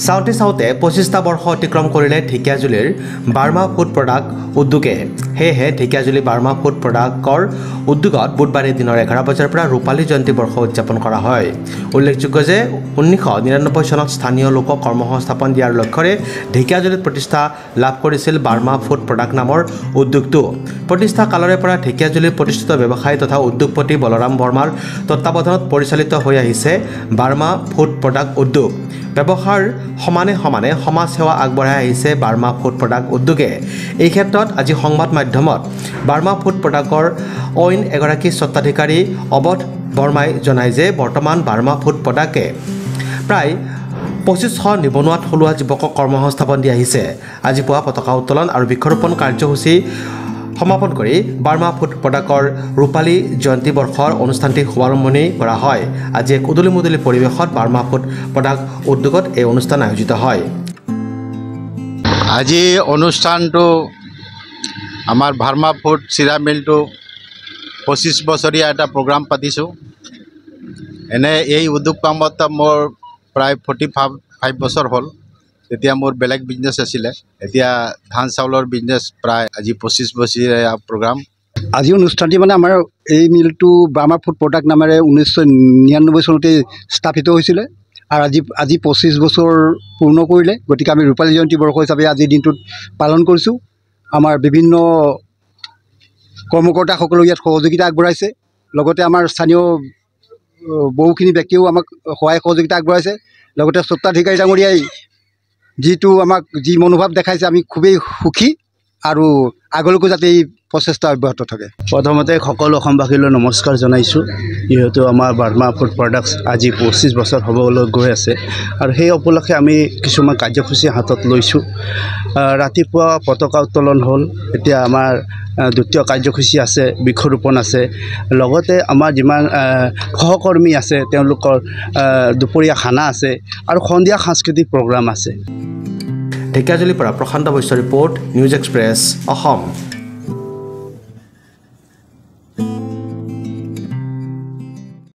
চাওঁতে 25টা বৰ্ষ অতিক্ৰম কৰিলে ঢেকিয়াজুলিৰ বাৰ্মা ফুড প্ৰডাক্ট উদ্যোগে সেয়েহে ঢেকিয়াজুলি বাৰ্মা ফুড প্ৰডাক্টৰ উদ্যোগত বুধবাৰে দিনৰ 11 বজাৰ পৰা ৰূপালী জয়ন্তী বৰ্ষ উদযাপন কৰা হয় উল্লেখযোগ্য যে 1999 চনত স্থানীয় লোকক কৰ্মসংস্থাপন দিয়াৰ লক্ষ্যৰে ঢেকিয়াজুলিত প্ৰতিষ্ঠা লাভ কৰিছিল বাৰ্মা ফুড প্ৰডাক্ট নামৰ উদ্যোগটো প্ৰতিষ্ঠা কালৰে পৰা ঢেকিয়াজুলিৰ প্ৰতিষ্ঠিত ব্যৱসায়ী তথা উদ্যোগপতি বলৰাম বৰ্মাৰ তত্ত্বাৱধানত পৰিচালিত হৈ আহিছে বাৰ্মা ফুড প্ৰডাক্ট উদ্যোগ ব্যৱসায়ৰ সমানে সমাজ সেৱা আগবঢ়াই আহিছে বাৰ্মা ফুড প্ৰডাক্ট উদ্যোগে এই ক্ষেত্ৰত আজি সংবাদ মাধ্যমত বাৰ্মা ফুড প্ৰডাক্টৰ অইন এগৰাকী স্বত্বাধিকাৰী অৱধ বৰ্মাই জনায় যে বৰ্তমান বাৰ্মা ফুড প্ৰডাক্টে প্ৰায় 2500 নিবনুৱা থলুৱা যুৱকক কৰ্মসংস্থাপন দি আহিছে আজি পুৱা পতাকা উত্তোলন আৰু বৃক্ষৰোপণ কাৰ্যসূচী সমাপন কৰি বাৰ্মা ফুড প্ৰডাক্টৰ ৰূপালী জয়ন্তী বৰ্ষৰ অনুষ্ঠানটি শুভাৰম্ভণি কৰা হয় আজি এক উদুলি পৰিৱেশত বাৰ্মা ফুড প্ৰডাক্ট উদ্যোগত এই অনুষ্ঠান আয়োজিত হয় আজি অনুষ্ঠানটো আমাৰ বাৰ্মা ফুড চিৰা মিলটো 25 বছৰীয়া এটা প্ৰগ্ৰাম পাতিছোঁ এনে এই উদ্যোগ কামত মোৰ প্ৰায় 45 বছৰ হ'ল তেতিয়া মোৰ বেলেগ বিজনেছ আছিলে এতিয়া ধান চাউলৰ বিজনেছ প্ৰায় আজি 25 বছৰীয়া প্ৰগ্ৰাম আজি অনুষ্ঠানটি মানে আমাৰ এই মিলটো বাৰ্মা ফুড প্ৰডাক্ট নামেৰে 1999 চনতে স্থাপিত হৈছিলে আৰু আজি 25 বছৰ পূৰ্ণ কৰিলে গতিকে আমি ৰূপালী জয়ন্তী বৰ্ষ হিচাপে আজিৰ দিনটোত পালন কৰিছোঁ আমাৰ বিভিন্ন কৰ্মকৰ্তাসকলেও ইয়াত সহযোগিতা আগবঢ়াইছে লগতে আমাৰ স্থানীয় বহুখিনি ব্যক্তিয়েও আমাক সহায় সহযোগিতা আগবঢ়াইছে লগতে স্বত্বাধিকাৰী ডাঙৰীয়াই যিটো আমাক যি মনোভাৱ দেখাইছে আমি খুবেই সুখী আৰু আগলৈকো যাতে এই প্ৰচেষ্টা অব্যাহত থাকে প্ৰথমতে সকলো অসমবাসীলৈ নমস্কাৰ জনাইছোঁ যিহেতু আমাৰ বাৰ্মা ফুড প্ৰডাক্টছ আজি 25 বছৰ হ'বলৈ গৈ আছে আৰু সেই উপলক্ষে আমি কিছুমান কাৰ্যসূচী হাতত লৈছোঁ ৰাতিপুৱা পতাকা উত্তোলন হ'ল এতিয়া আমাৰ দ্বিতীয় কাৰ্যসূচী আছে বৃক্ষৰোপণ আছে লগতে আমাৰ যিমান সহকৰ্মী আছে তেওঁলোকৰ দুপৰীয়া খানা আছে আৰু সন্ধিয়া সাংস্কৃতিক প্ৰগ্ৰাম আছে ঢেকিয়াজুলিৰ পৰা Prashanta Baishya report news express Assam